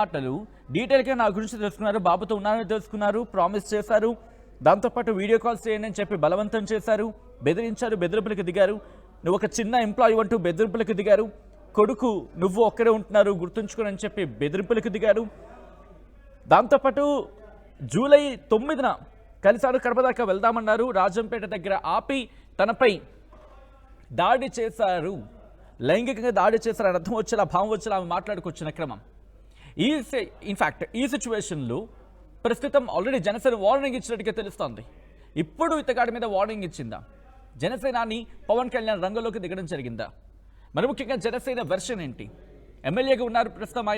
మాటలు డీటెయిల్గా నా గురించి తెలుసుకున్నారు, బాబుతో ఉన్నారని తెలుసుకున్నారు, ప్రామిస్ చేశారు, దాంతోపాటు వీడియో కాల్స్ చేయండి అని చెప్పి బలవంతం చేశారు, బెదిరించారు, బెదిరింపులకు దిగారు. నువ్వు ఒక చిన్న ఎంప్లాయీ అంటూ బెదిరింపులకు దిగారు. కొడుకు నువ్వు ఒక్కడే ఉంటున్నారు గుర్తుంచుకొని అని చెప్పి బెదిరింపులకు దిగారు. దాంతోపాటు జూలై 9న కలిసారు, కడప దాకా వెళ్దామన్నారు, రాజంపేట దగ్గర ఆపి తనపై దాడి చేశారు, లైంగికంగా దాడి చేశారని అర్థం వచ్చేలా భావం వచ్చేలా ఆమె మాట్లాడుకొచ్చిన క్రమం. ఇన్ఫ్యాక్ట్ ఈ సిచ్యువేషన్లో ప్రస్తుతం ఆల్రెడీ జనసేన వార్నింగ్ ఇచ్చినట్టుగా తెలుస్తోంది. ఇప్పుడు ఇతగాడి మీద వార్నింగ్ ఇచ్చిందా జనసేనాని? పవన్ కళ్యాణ్ రంగంలోకి దిగడం జరిగిందా? మరి ముఖ్యంగా జనసేన వెర్షన్ ఏంటి? ఎమ్మెల్యేగా ఉన్నారు ప్రస్తుతం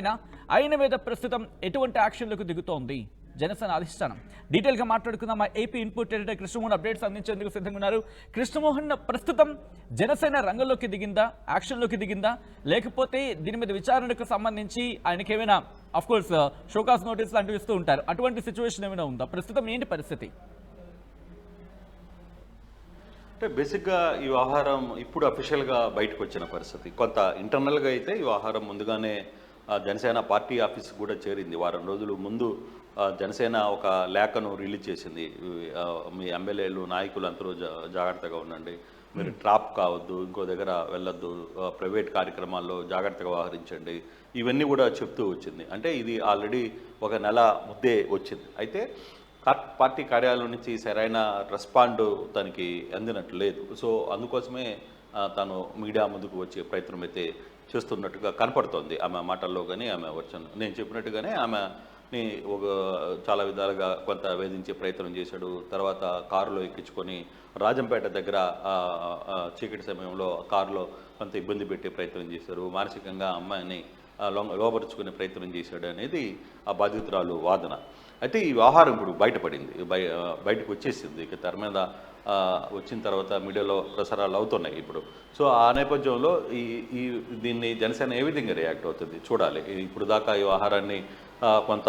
ఆయన మీద ప్రస్తుతం ఎటువంటి యాక్షన్లకు దిగుతోంది జనసేన అధిష్టానం? డీటెయిల్గా మాట్లాడుకుందాం. మా AP input editor Krishnamohan updates అందించేందుకు సిద్ధంగా ఉన్నారు. కృష్ణమోహన్, ప్రస్తుతం జనసేన రంగంలోకి దిగిందా, యాక్షన్లోకి దిగిందా, లేకపోతే దీని మీద విచారణకు సంబంధించి ఆయనకి ఏమైనా అఫ్కోర్స్ షోకాస్ నోటీస్ లాంటివి ఇస్తూ ఉంటారు, అటువంటి సిచ్యువేషన్ ఏమైనా ఉందా? ప్రస్తుతం ఏంటి పరిస్థితి? అంటే బేసిక్గా ఈ వ్యవహారం ఇప్పుడు అఫీషియల్గా బయటకు వచ్చిన పరిస్థితి. కొంత ఇంటర్నల్గా అయితే ఈ వ్యవహారం ముందుగానే జనసేన పార్టీ ఆఫీస్కి కూడా చేరింది. వారం రోజుల ముందు జనసేన ఒక లేఖను రిలీజ్ చేసింది. మీ ఎమ్మెల్యేలు నాయకులు అందరూ జాగ్రత్తగా ఉండండి, మీరు ట్రాప్ కావద్దు, ఇంకో దగ్గర వెళ్ళొద్దు, ప్రైవేట్ కార్యక్రమాల్లో జాగ్రత్తగా వ్యవహరించండి, ఇవన్నీ కూడా చెప్తూ వచ్చింది. అంటే ఇది ఆల్రెడీ ఒక నెల ముద్దే వచ్చింది. అయితే పార్టీ కార్యాలయం నుంచి సరైన రెస్పాండ్ తనకి అందినట్లు లేదు. సో అందుకోసమే తను మీడియా ముందుకు వచ్చే ప్రయత్నం అయితే చేస్తున్నట్టుగా కనపడుతోంది ఆమె మాటల్లో. కానీ ఆమె వచ్చిన నేను చెప్పినట్టుగానే ఆమెని ఒక చాలా విధాలుగా కొంత వేధించే ప్రయత్నం చేశాడు. తర్వాత కారులో ఎక్కించుకొని రాజంపేట దగ్గర చీకటి సమయంలో కారులో కొంత ఇబ్బంది పెట్టే ప్రయత్నం చేశారు. మానసికంగా అమ్మాయిని లోపరుచుకునే ప్రయత్నం చేశాడు అనేది ఆ బాధితురాలు వాదన. అయితే ఈ వ్యవహారం ఇప్పుడు బయటపడింది, బయటకు వచ్చేసింది. ఇక తెర మీద వచ్చిన తర్వాత మీడియాలో ప్రసారాలు అవుతున్నాయి ఇప్పుడు. సో ఆ నేపథ్యంలో దీన్ని జనసేన ఏ విధంగా రియాక్ట్ అవుతుంది చూడాలి. ఇప్పుడు దాకా ఈ వ్యవహారాన్ని కొంత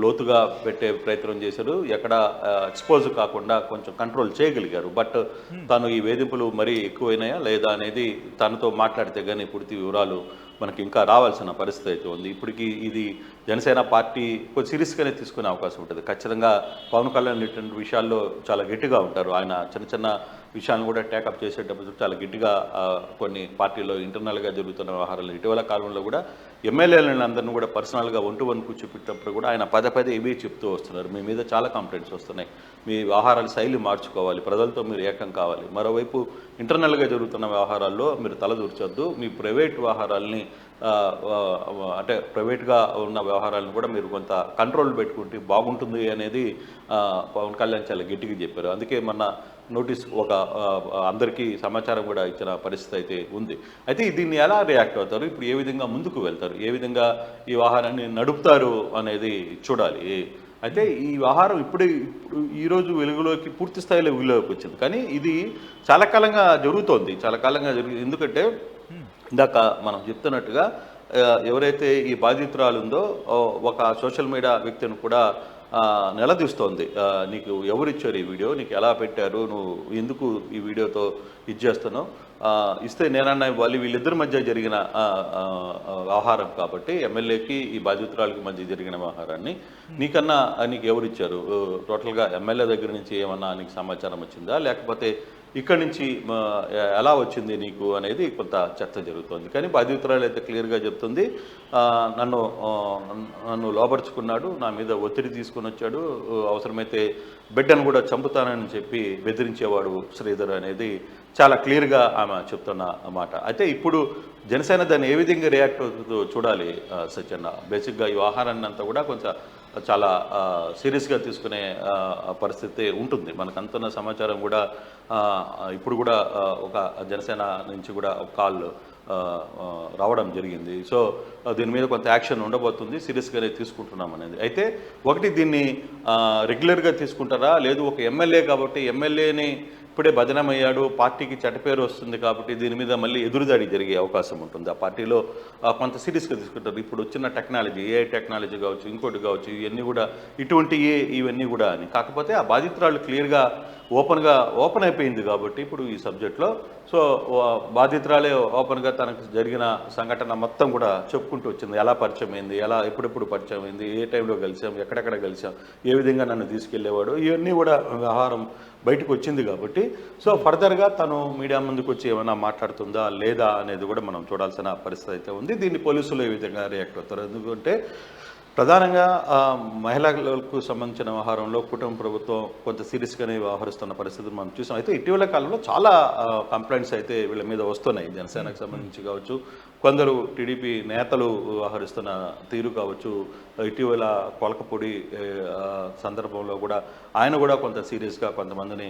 లోతుగా పెట్టే ప్రయత్నం చేశారు, ఎక్కడ ఎక్స్పోజ్ కాకుండా కొంచెం కంట్రోల్ చేయగలిగారు. బట్ తను ఈ వేధింపులు మరీ ఎక్కువైనాయా లేదా అనేది తనతో మాట్లాడితే కానీ పూర్తి వివరాలు మనకి ఇంకా రావాల్సిన పరిస్థితి అయితే ఉంది. ఇప్పటికీ ఇది జనసేన పార్టీ కొంచెం సీరియస్గానే తీసుకునే అవకాశం ఉంటుంది. ఖచ్చితంగా పవన్ కళ్యాణ్ ఇటువంటి విషయాల్లో చాలా గట్టిగా ఉంటారు. ఆయన చిన్న చిన్న విషయాలను కూడా టేకప్ చేసేటప్పుడు చాలా గట్టిగా కొన్ని పార్టీలో ఇంటర్నల్గా జరుగుతున్న వ్యవహారాలు ఇటీవల కాలంలో కూడా ఎమ్మెల్యేలను అందరినీ కూడా పర్సనల్గా వన్ కూర్చోపెట్టినప్పుడు కూడా ఆయన పదే ఇవే చెప్తూ వస్తున్నారు. మీ మీద చాలా కంప్లైంట్స్ వస్తున్నాయి, మీ వ్యవహారాల శైలి మార్చుకోవాలి, ప్రజలతో మీరు ఏకం కావాలి. మరోవైపు ఇంటర్నల్గా జరుగుతున్న వ్యవహారాల్లో మీరు తలదూర్చొద్దు, మీ ప్రైవేట్ వ్యవహారాలని అంటే ప్రైవేట్గా ఉన్న వ్యవహారాలను కూడా మీరు కొంత కంట్రోల్ పెట్టుకుంటే బాగుంటుంది అనేది పవన్ కళ్యాణ్ చాలా గట్టిగా చెప్పారు. అందుకే మొన్న నోటీస్ ఒక అందరికీ సమాచారం కూడా ఇచ్చిన పరిస్థితి అయితే ఉంది. అయితే దీన్ని ఎలా రియాక్ట్ అవుతారు, ఇప్పుడు ఏ విధంగా ముందుకు వెళ్తారు, ఏ విధంగా ఈ వ్యవహారాన్ని నడుపుతారు అనేది చూడాలి. అయితే ఈ వ్యవహారం ఇప్పుడు ఈరోజు వెలుగులోకి పూర్తి స్థాయిలో వెలుగులోకి వచ్చింది. కానీ ఇది చాలా కాలంగా జరుగుతోంది, ఎందుకంటే ఇందాక మనం చెప్తున్నట్టుగా ఎవరైతే ఈ బాధితురాలు ఉందో ఒక సోషల్ మీడియా వ్యక్తిని కూడా నిలదీస్తోంది. నీకు ఎవరిచ్చారు ఈ వీడియో, నీకు ఎలా పెట్టారు, నువ్వు ఎందుకు ఈ వీడియోతో ఇది చేస్తున్నావు, ఇస్తే నేనన్నా ఇవ్వాలి. వీళ్ళిద్దరి మధ్య జరిగిన వ్యవహారం కాబట్టి ఎమ్మెల్యేకి ఈ బాధితురాలకి మధ్య జరిగిన వ్యవహారాన్ని నీకు ఎవరిచ్చారు, టోటల్గా ఎమ్మెల్యే దగ్గర నుంచి ఏమన్నా నీకు సమాచారం వచ్చిందా, లేకపోతే ఇక్కడి నుంచి ఎలా వచ్చింది నీకు అనేది కొంత చర్చ జరుగుతుంది. కానీ బాధితురాలు అయితే క్లియర్గా చెప్తుంది, నన్ను లోపరుచుకున్నాడు, నా మీద ఒత్తిడి తీసుకుని వచ్చాడు, అవసరమైతే బిడ్డను కూడా చంపుతానని చెప్పి బెదిరించేవాడు శ్రీధర్ అనేది చాలా క్లియర్గా ఆమె చెప్తున్న మాట. అయితే ఇప్పుడు జనసేన దాన్ని ఏ విధంగా రియాక్ట్ అవుతుందో చూడాలి సత్యన్న. బేసిక్గా ఈ వ్యవహారాన్ని అంతా కూడా కొంచెం చాలా సీరియస్గా తీసుకునే పరిస్థితి ఉంటుంది. మనకు అంతున్న సమాచారం కూడా ఇప్పుడు కూడా ఒక జనసేన నుంచి కూడా ఒక కాల్ రావడం జరిగింది. సో దీని మీద కొంత యాక్షన్ ఉండబోతుంది, సీరియస్గానే తీసుకుంటున్నాం అనేది. అయితే ఒకటి దీన్ని రెగ్యులర్గా తీసుకుంటారా, లేదు ఒక ఎమ్మెల్యే కాబట్టి ఎమ్మెల్యేని ఇప్పుడే బదనామయ్యాడు, పార్టీకి చెడ్డపేరు వస్తుంది కాబట్టి దీని మీద మళ్ళీ ఎదురుదాడి జరిగే అవకాశం ఉంటుంది. ఆ పార్టీలో కొంత సీరియస్గా తీసుకుంటారు. ఇప్పుడు వచ్చిన టెక్నాలజీ, ఏఐ టెక్నాలజీ కావచ్చు, ఇంకోటి కావచ్చు, ఇవన్నీ కూడా ఇవన్నీ కూడా అని. కాకపోతే ఆ బాధితురాలు క్లియర్గా ఓపెన్ అయిపోయింది కాబట్టి ఇప్పుడు ఈ సబ్జెక్ట్లో. సో బాధితురాలే ఓపెన్గా తనకు జరిగిన సంఘటన మొత్తం కూడా చెప్పుకుంటూ వచ్చింది. ఎలా పరిచయం అయింది, ఎలా ఎప్పుడెప్పుడు పరిచయం అయింది, ఏ టైంలో కలిసాం, ఎక్కడెక్కడ కలిసాం, ఏ విధంగా నన్ను తీసుకెళ్లేవాడు, ఇవన్నీ కూడా వ్యవహారం బయటకు వచ్చింది కాబట్టి సో ఫర్దర్గా తను మీడియా ముందుకు వచ్చి ఏమైనా మాట్లాడుతుందా లేదా అనేది కూడా మనం చూడాల్సిన పరిస్థితి అయితే ఉంది. దీన్ని పోలీసులు ఏ విధంగా రియాక్ట్ అవుతారు, ఎందుకంటే ప్రధానంగా మహిళలకు సంబంధించిన వ్యవహారంలో కుటుంబ ప్రభుత్వం కొంత సీరియస్గానే వ్యవహరిస్తున్న పరిస్థితులు మనం చూసాం. అయితే ఇటీవల కాలంలో చాలా కంప్లైంట్స్ అయితే వీళ్ళ మీద వస్తున్నాయి. జనసేనకు సంబంధించి కావచ్చు, కొందరు టీడీపీ నేతలు వ్యవహరిస్తున్న తీరు కావచ్చు, ఇటీవల కొలకపూడి సందర్భంలో కూడా ఆయన కూడా కొంత సీరియస్గా కొంతమందిని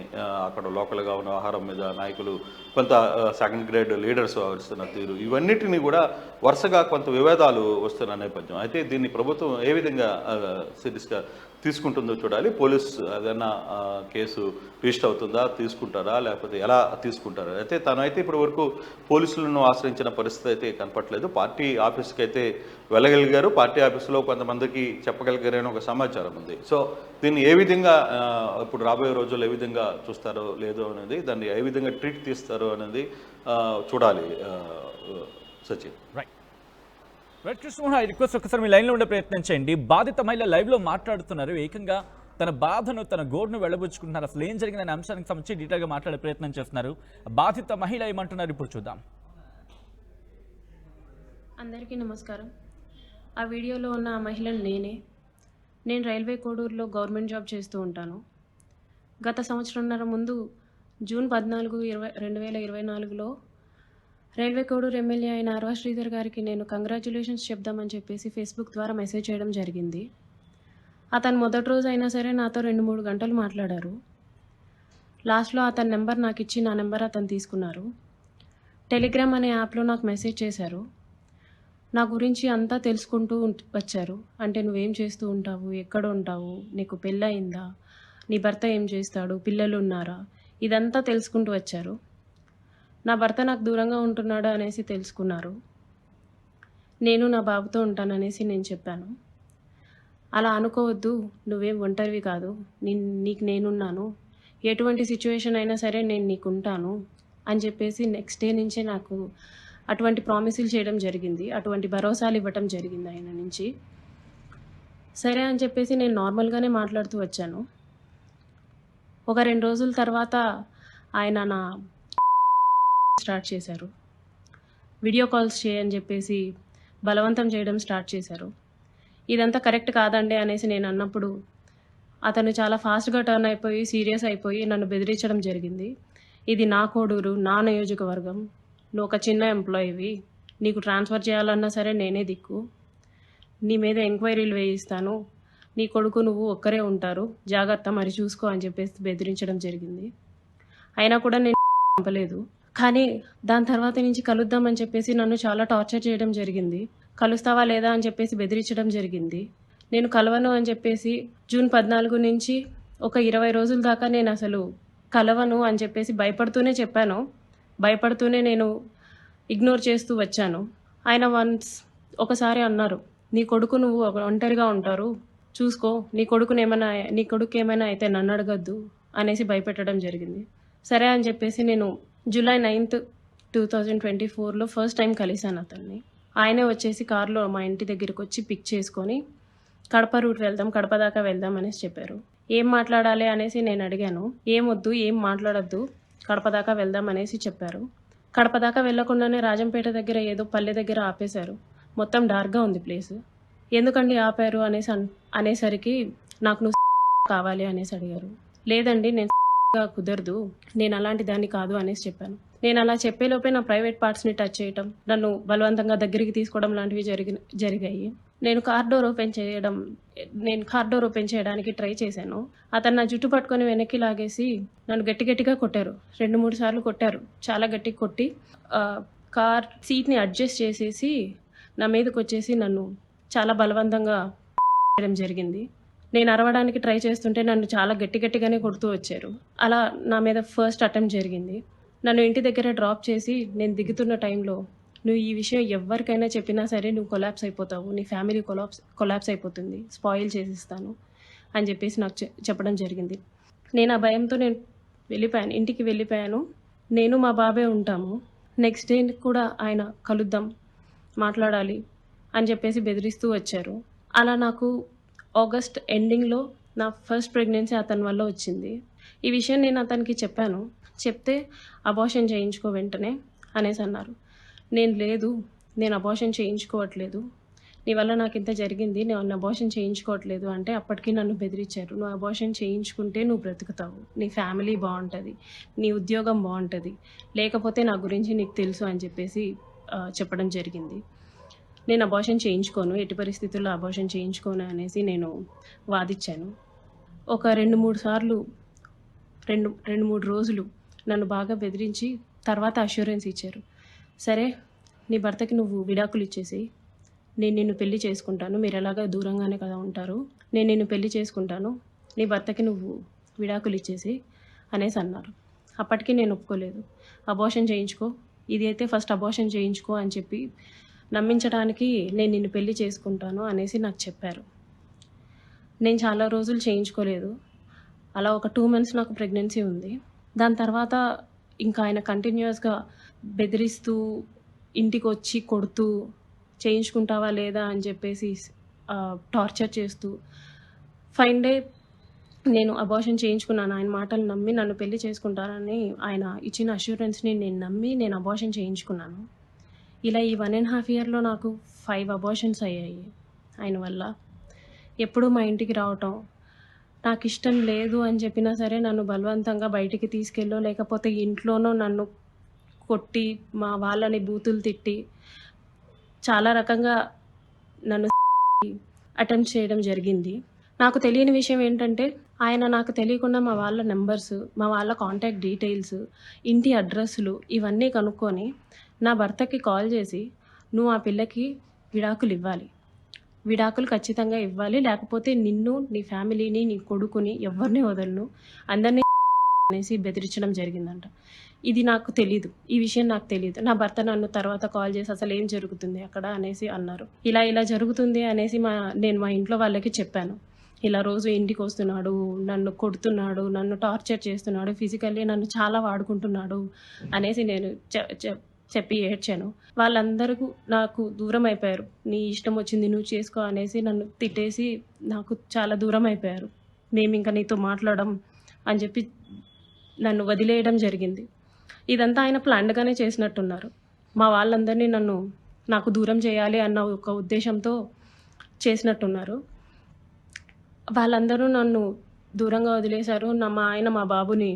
అక్కడ లోకల్గా ఉన్న వ్యవహారం మీద నాయకులు కొంత సెకండ్ గ్రేడ్ లీడర్స్ వ్యవహరిస్తున్న తీరు, ఇవన్నిటిని కూడా వరుసగా కొంత వివాదాలు వస్తున్న నేపథ్యం. అయితే దీన్ని ప్రభుత్వం ఏ విధంగా సీరియస్గా తీసుకుంటుందో చూడాలి. పోలీస్ ఏదైనా కేసు రిజిస్టర్ అవుతుందా, తీసుకుంటారా, లేకపోతే ఎలా తీసుకుంటారా. అయితే తనైతే ఇప్పటి వరకు పోలీసులను ఆశ్రయించిన పరిస్థితి అయితే కనపట్లేదు. పార్టీ ఆఫీస్కి అయితే వెళ్ళగలిగారు, పార్టీ ఆఫీసులో కొంతమందికి చెప్పగలిగారని ఒక సమాచారం ఉంది. సో దీన్ని ఏ విధంగా ఇప్పుడు రాబోయే రోజుల్లో ఏ విధంగా చూస్తారో లేదో అనేది, దాన్ని ఏ విధంగా ట్రీట్ తీస్తారో అనేది చూడాలి. Sachin right Krishna, I request ఒకసారి మీ లైన్లో ఉండే ప్రయత్నం చేయండి. బాధిత మహిళ లైవ్లో మాట్లాడుతున్నారు, ఏకంగా తన బాధను తన గోడును వెళ్ళబుచ్చుకుంటున్నారు. అసలు ఏం జరిగిందనే అంశానికి సంబంధించి డీటెయిల్గా మాట్లాడే ప్రయత్నం చేస్తున్నారు. బాధిత మహిళ ఏమంటున్నారు ఇప్పుడు చూద్దాం. అందరికీ నమస్కారం. ఆ వీడియోలో ఉన్న ఆ మహిళను నేను రైల్వే కోడూరులో గవర్నమెంట్ జాబ్ చేస్తూ ఉంటాను. గత సంవత్సరంన్నర ముందు జూన్ 14, 2024లో రైల్వే కోడూరు ఎమ్మెల్యే అయిన అర్వా శ్రీధర్ గారికి నేను కంగ్రాచ్యులేషన్స్ చెప్దామని చెప్పేసి ఫేస్బుక్ ద్వారా మెసేజ్ చేయడం జరిగింది. అతను మొదటి రోజు అయినా సరే నాతో 2-3 గంటలు మాట్లాడారు. లాస్ట్లో అతని నెంబర్ నాకు ఇచ్చి నా నెంబర్ అతను తీసుకున్నారు. టెలిగ్రామ్ అనే యాప్లో నాకు మెసేజ్ చేశారు. నా గురించి అంతా తెలుసుకుంటూ వచ్చారు. అంటే నువ్వేం చేస్తూ ఉంటావు, ఎక్కడ ఉంటావు, నీకు పెళ్ళయిందా, నీ భర్త ఏం చేస్తాడు, పిల్లలు ఉన్నారా, ఇదంతా తెలుసుకుంటూ వచ్చారు. నా భర్త నాకు దూరంగా ఉంటున్నాడు అనేసి తెలుసుకున్నారు. నేను నా బాబుతో ఉంటాననేసి నేను చెప్పాను. అలా అనుకోవద్దు, నువ్వేం ఒంటరివి కాదు, నీకు నేనున్నాను, ఎటువంటి సిచ్యువేషన్ అయినా సరే నేను నీకు ఉంటాను అని చెప్పేసి నెక్స్ట్ డే నుంచే నాకు అటువంటి ప్రామిసులు చేయడం జరిగింది, అటువంటి భరోసాలు ఇవ్వటం జరిగింది ఆయన నుంచి. సరే అని చెప్పేసి నేను నార్మల్గానే మాట్లాడుతూ వచ్చాను. ఒక 2 రోజుల తర్వాత ఆయన నా స్టార్ట్ చేశారు. వీడియో కాల్స్ చేయని చెప్పేసి బలవంతం చేయడం స్టార్ట్ చేశారు. ఇదంతా కరెక్ట్ కాదండి అనేసి నేను అన్నప్పుడు అతను చాలా ఫాస్ట్గా టర్న్ అయిపోయి సీరియస్ అయిపోయి నన్ను బెదిరించడం జరిగింది. ఇది నా కోడూరు, నా నియోజకవర్గం, నువ్వు ఒక చిన్న ఎంప్లాయీవి, నీకు ట్రాన్స్ఫర్ చేయాలన్నా సరే నేనే దిక్కు, నీ మీద ఎంక్వైరీలు వేయిస్తాను, నీ కొడుకు నువ్వు ఒక్కరే ఉంటారు, జాగ్రత్త మరి చూసుకో అని చెప్పేసి బెదిరించడం జరిగింది. అయినా కూడా నేను పంపలేదు. కానీ దాని తర్వాత నుంచి కలుద్దామని చెప్పేసి నన్ను చాలా టార్చర్ చేయడం జరిగింది. కలుస్తావా లేదా అని చెప్పేసి బెదిరించడం జరిగింది. నేను కలవను అని చెప్పేసి జూన్ 14 నుంచి ఒక 20 రోజుల దాకా నేను అసలు కలవను అని చెప్పేసి భయపడుతూనే చెప్పాను. భయపడుతూనే నేను ఇగ్నోర్ చేస్తూ వచ్చాను. ఆయన ఒకసారి అన్నారు, నీ కొడుకు నువ్వు ఒంటరిగా ఉంటారు, చూసుకో, నీ కొడుకు ఏమైనా అయితే నన్ను అడగద్దు అనేసి భయపెట్టడం జరిగింది. సరే అని చెప్పేసి నేను జూలై 9, 2024లో ఫస్ట్ టైం కలిశాను అతన్ని. ఆయనే వచ్చేసి కారులో మా ఇంటి దగ్గరికి వచ్చి పిక్ చేసుకొని కడప రూట్ వెళ్దాం, కడప దాకా వెళ్దాం అనేసి చెప్పారు. ఏం మాట్లాడాలి అనేసి నేను అడిగాను. ఏమొద్దు, ఏం మాట్లాడొద్దు, కడప దాకా వెళ్దాం అనేసి చెప్పారు. కడప దాకా వెళ్ళకుండానే రాజంపేట దగ్గర ఏదో పల్లె దగ్గర ఆపేశారు. మొత్తం డార్క్గా ఉంది ప్లేస్. ఎందుకండి ఆపారు అనేసరికి నాకు నువ్వు కావాలి అనేసి అడిగారు. లేదండి, నేను కుదరదు, నేను అలాంటి దాన్ని కాదు అనేసి చెప్పాను. నేను అలా చెప్పేలోపే నా ప్రైవేట్ పార్ట్స్ని టచ్ చేయడం, నన్ను బలవంతంగా దగ్గరికి తీసుకోవడం లాంటివి జరిగాయి. నేను కార్ డోర్ ఓపెన్ చేయడానికి ట్రై చేశాను. అతను నా జుట్టు పట్టుకొని వెనక్కి లాగేసి నన్ను గట్టిగా కొట్టారు. 2-3 సార్లు కొట్టారు. చాలా గట్టిగా కొట్టి కార్ సీట్ని అడ్జస్ట్ చేసేసి నా మీదకి వచ్చేసి నన్ను చాలా బలవంతంగా చేయడం జరిగింది. నేను అరవడానికి ట్రై చేస్తుంటే నన్ను చాలా గట్టిగానే కొడుతూ వచ్చారు. అలా నా మీద ఫస్ట్ అటెంప్ట్ జరిగింది. నన్ను ఇంటి దగ్గర డ్రాప్ చేసి నేను దిగుతున్న టైంలో, నువ్వు ఈ విషయం ఎవరికైనా చెప్పినా సరే నువ్వు కొలాప్స్ అయిపోతావు, నీ ఫ్యామిలీ కొలాప్స్ అయిపోతుంది, స్పాయిల్ చేసిస్తాను అని చెప్పేసి నాకు చెప్పడం జరిగింది. నేను ఆ భయంతో నేను ఇంటికి వెళ్ళిపోయాను. నేను మా బాబే ఉంటాము. నెక్స్ట్ డే కూడా ఆయన కలుద్దాం, మాట్లాడాలి అని చెప్పేసి బెదిరిస్తూ వచ్చారు. అలా నాకు ఆగస్ట్ ఎండింగ్‌లో నా ఫస్ట్ ప్రెగ్నెన్సీ అతని వల్ల వచ్చింది. ఈ విషయం నేను అతనికి చెప్పాను. చెప్తే అబార్షన్ చేయించుకో వెంటనే అనేసి అన్నారు. నేను అబార్షన్ చేయించుకోవట్లేదు. నీ వల్ల నాకు ఇంత జరిగింది. నేను అబార్షన్ చేయించుకోవట్లేదు అంటే అప్పటికి నన్ను బెదిరించారు. నువ్వు అబార్షన్ చేయించుకుంటే నువ్వు బ్రతుకుతావు. నీ ఫ్యామిలీ బావుంటది. నీ ఉద్యోగం బావుంటది. లేకపోతే నా గురించి నీకు తెలుసు అని చెప్పేసి చెప్పడం జరిగింది. నేను అబార్షన్ చేయించుకోను. ఎట్టి పరిస్థితుల్లో అబార్షన్ చేయించుకోను అనేసి నేను వాదిచ్చాను. ఒక 2, 3 రోజులు నన్ను బాగా బెదిరించి తర్వాత అష్యూరెన్స్ ఇచ్చారు. సరే, నీ భర్తకి నువ్వు విడాకులు ఇచ్చేసేయి. నేను నిన్ను పెళ్లి చేసుకుంటాను. మీరు ఎలాగో దూరంగానే కదా ఉంటారు. నేను నిన్ను పెళ్లి చేసుకుంటాను. నీ భర్తకి నువ్వు విడాకులు ఇచ్చేసేయి అనేసి అన్నారు. అప్పటికి నేను ఒప్పుకోలేదు. అబార్షన్ చేయించుకో, ఇది అయితే ఫస్ట్ అబార్షన్ చేయించుకో అని చెప్పి నమ్మించడానికి నేను నిన్ను పెళ్లి చేసుకుంటాను అనేసి నాకు చెప్పారు. నేను చాలా రోజులు చేయించుకోలేదు. అలా ఒక 2 months నాకు ప్రెగ్నెన్సీ ఉంది. దాని తర్వాత ఇంకా ఆయన కంటిన్యూయస్గా బెదిరిస్తూ, ఇంటికొచ్చి కొడుతూ, చేయించుకుంటావా లేదా అని చెప్పేసి టార్చర్ చేస్తూ, ఫైన్ డే నేను అబార్షన్ చేయించుకున్నాను. ఆయన మాటలు నమ్మి నన్ను పెళ్లి చేసుకుంటానని ఆయన ఇచ్చిన అష్యూరెన్స్ని నేను నమ్మి నేను అబార్షన్ చేయించుకున్నాను. ఇలా ఈ 1.5 yearలో నాకు 5 అబార్షన్స్ అయ్యాయి ఆయన వల్ల. ఎప్పుడూ మా ఇంటికి రావటం, నాకు ఇష్టం లేదు అని చెప్పినా సరే నన్ను బలవంతంగా బయటికి తీసుకెళ్ళో, లేకపోతే ఇంట్లోనో నన్ను కొట్టి, మా వాళ్ళని బూతులు తిట్టి, చాలా రకంగా నన్ను అటెంప్ట్ చేయడం జరిగింది. నాకు తెలియని విషయం ఏంటంటే, ఆయన నాకు తెలియకుండా మా వాళ్ళ నెంబర్స్, మా వాళ్ళ కాంటాక్ట్ డీటెయిల్స్, ఇంటి అడ్రస్లు ఇవన్నీ కనుక్కొని నా భర్తకి కాల్ చేసి, నువ్వు ఆ పిల్లకి విడాకులు ఇవ్వాలి. విడాకులు ఖచ్చితంగా ఇవ్వాలి. లేకపోతే నిన్ను, నీ ఫ్యామిలీని, నీ కొడుకుని ఎవరిని వదలను, అందరినీ అనేసి బెదిరించడం జరిగిందంట. ఇది నాకు తెలీదు. ఈ విషయం నాకు తెలీదు. నా భర్త నన్ను తర్వాత కాల్ చేసి అసలు ఏం జరుగుతుంది అక్కడ అనేసి అన్నారు. ఇలా జరుగుతుంది అనేసి నేను మా ఇంట్లో వాళ్ళకి చెప్పాను. ఇలా రోజు ఇంటికి వస్తున్నాడు, నన్ను కొడుతున్నాడు, నన్ను టార్చర్ చేస్తున్నాడు, ఫిజికల్లీ నన్ను చాలా వాడుకుంటున్నాడు అనేసి నేను చెప్పి ఏడ్చాను. వాళ్ళందరూ నాకు దూరం అయిపోయారు. నీ ఇష్టం వచ్చింది నువ్వు చేసుకో అనేసి నన్ను తిట్టేసి నాకు చాలా దూరం అయిపోయారు. మేము ఇంకా నీతో మాట్లాడడం అని చెప్పి నన్ను వదిలేయడం జరిగింది. ఇదంతా ఆయన ప్లాన్డ్గానే చేసినట్టున్నారు. మా వాళ్ళందరినీ నాకు దూరం చేయాలి అన్న ఒక ఉద్దేశంతో చేసినట్టున్నారు. వాళ్ళందరూ నన్ను దూరంగా వదిలేశారు. మా ఆయన మా బాబుని